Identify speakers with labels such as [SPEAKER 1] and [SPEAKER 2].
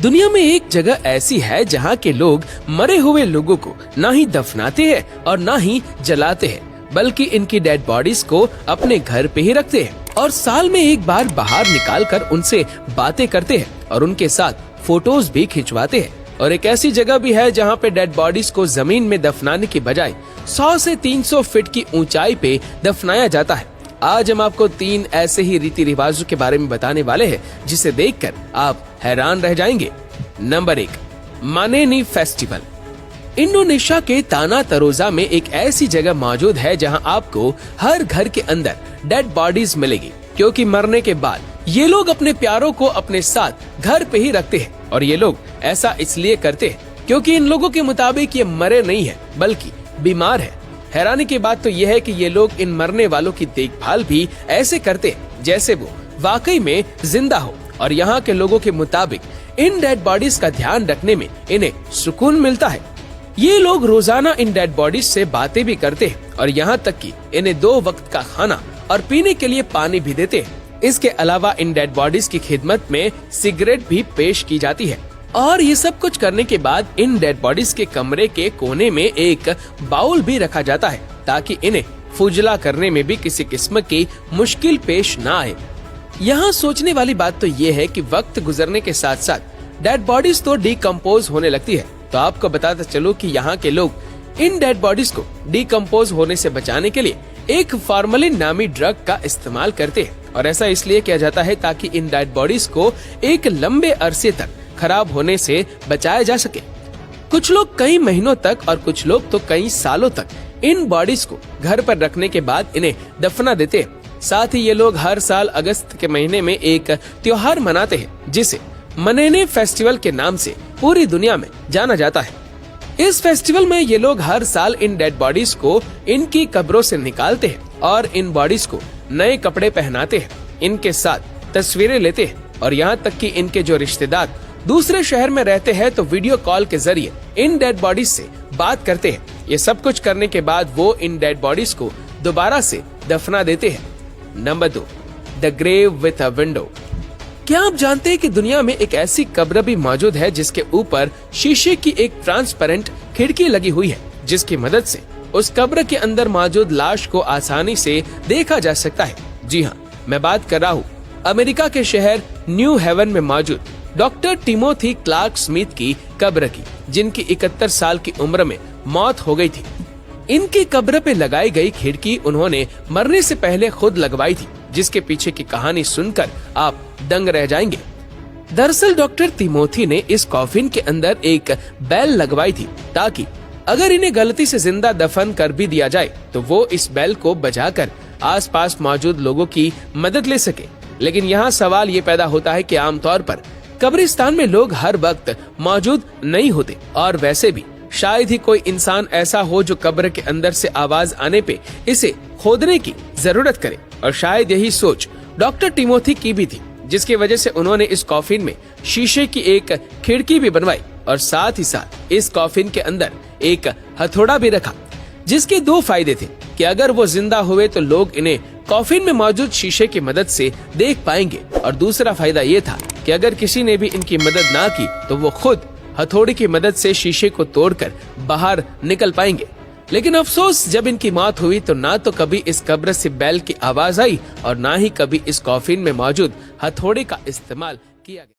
[SPEAKER 1] दुनिया में एक जगह ऐसी है जहाँ के लोग मरे हुए लोगों को ना ही दफनाते हैं और ना ही जलाते हैं, बल्कि इनकी डेड बॉडीज को अपने घर पे ही रखते हैं और साल में एक बार बाहर निकालकर उनसे बातें करते हैं और उनके साथ फोटोज भी खिंचवाते हैं। और एक ऐसी जगह भी है जहाँ पे डेड बॉडीज को जमीन में दफनाने की बजाय 100 से 300 फीट की ऊंचाई पे दफनाया जाता है। आज हम आपको 3 ऐसे ही रीति रिवाजों के बारे में बताने वाले हैं जिसे देखकर आप हैरान रह जाएंगे। Number 1, मानेनी festival. इंडोनेशिया के ताना तरोजा में एक ऐसी जगह मौजूद है जहां आपको हर घर के अंदर डेड बॉडीज मिलेगी, क्योंकि मरने के बाद ये लोग अपने प्यारों को अपने साथ घर पे ही रखते हैं। और ये लोग ऐसा इसलिए करते हैं क्योंकि इन लोगों के मुताबिक ये मरे नहीं है बल्कि बीमार है। हैरानी की बात तो यह है कि ये लोग इन मरने वालों की देखभाल भी ऐसे करते हैं जैसे वो वाकई में जिंदा हो। और यहाँ के लोगों के मुताबिक इन डेड बॉडीज का ध्यान रखने में इन्हें सुकून मिलता है। ये लोग रोजाना इन डेड बॉडीज से बातें भी करते हैं और यहाँ तक कि इन्हें 2 वक्त का खाना और पीने के लिए पानी भी देते हैं। इसके अलावा इन डेड बॉडीज की खिदमत में सिगरेट भी पेश की जाती है। और ये सब कुछ करने के बाद इन डेड बॉडीज के कमरे के कोने में एक बाउल भी रखा जाता है ताकि इन्हें फुजला करने में भी किसी किस्म की मुश्किल पेश ना आए। यहाँ सोचने वाली बात तो ये है कि वक्त गुजरने के साथ साथ डेड बॉडीज तो डिकम्पोज होने लगती है। तो आपको बताता चलो कि यहाँ के लोग इन डेड बॉडीज को डिकम्पोज होने से बचाने के लिए एक फॉर्मलिन नामी ड्रग का इस्तेमाल करते हैं। और ऐसा इसलिए किया जाता है ताकि इन डेड बॉडीज को एक लंबे अरसे तक खराब होने से बचाया जा सके। कुछ लोग कई महीनों तक और कुछ लोग तो कई सालों तक इन बॉडीज को घर पर रखने के बाद इन्हें दफना देते हैं। साथ ही ये लोग हर साल अगस्त के महीने में एक त्योहार मनाते हैं जिसे मनेने फेस्टिवल के नाम से पूरी दुनिया में जाना जाता है। इस फेस्टिवल में ये लोग हर साल इन डेड बॉडीज को इनकी कब्रों से निकालते हैं और इन बॉडीज को नए कपड़े पहनाते हैं, इनके साथ तस्वीरें लेते हैं और यहाँ तक कि इनके जो रिश्तेदार दूसरे शहर में रहते हैं तो वीडियो कॉल के जरिए इन डेड बॉडीज से बात करते हैं। ये सब कुछ करने के बाद वो इन डेड बॉडीज को दोबारा से दफना देते हैं। Number 2, the grave with a window. क्या आप जानते हैं कि दुनिया में एक ऐसी कब्र भी मौजूद है जिसके ऊपर शीशे की एक ट्रांसपेरेंट खिड़की लगी हुई है, जिसकी मदद से उस कब्र के अंदर मौजूद लाश को आसानी से देखा जा सकता है। जी हाँ, मैं बात कर रहा हूँ अमेरिका के शहर न्यू हेवन में मौजूद डॉक्टर टिमोथी क्लार्क स्मिथ की कब्र की, जिनकी 71 साल की उम्र में मौत हो गई थी। इनकी कब्र पे लगाई गई खिड़की उन्होंने मरने से पहले खुद लगवाई थी, जिसके पीछे की कहानी सुनकर आप दंग रह जाएंगे। दरअसल डॉक्टर तिमोथी ने इस कॉफिन के अंदर एक बेल लगवाई थी ताकि अगर इन्हें गलती से जिंदा दफन कर भी दिया जाए तो वो इस बेल को बजाकर आसपास मौजूद लोगों की मदद ले सके। लेकिन यहाँ सवाल ये पैदा होता है कि आमतौर पर कब्रिस्तान में लोग हर वक्त मौजूद नहीं होते और वैसे भी शायद ही कोई इंसान ऐसा हो जो कब्र के अंदर से आवाज आने पे इसे खोदने की जरूरत करे। और शायद यही सोच डॉक्टर टिमोथी की भी थी, जिसकी वजह से उन्होंने इस कॉफिन में शीशे की एक खिड़की भी बनवाई और साथ ही साथ इस कॉफिन के अंदर एक हथौड़ा भी रखा, जिसके 2 फायदे थे कि अगर वो जिंदा हुए तो लोग इन्हें कॉफिन में मौजूद शीशे की मदद से देख पाएंगे, और दूसरा फायदा ये था कि अगर किसी ने भी इनकी मदद ना की तो वो खुद हथौड़े की मदद से शीशे को तोड़कर बाहर निकल पाएंगे। लेकिन अफसोस, जब इनकी मौत हुई तो ना तो कभी इस कब्र से बेल की आवाज आई और ना ही कभी इस कॉफिन में मौजूद हथौड़े का इस्तेमाल किया गया।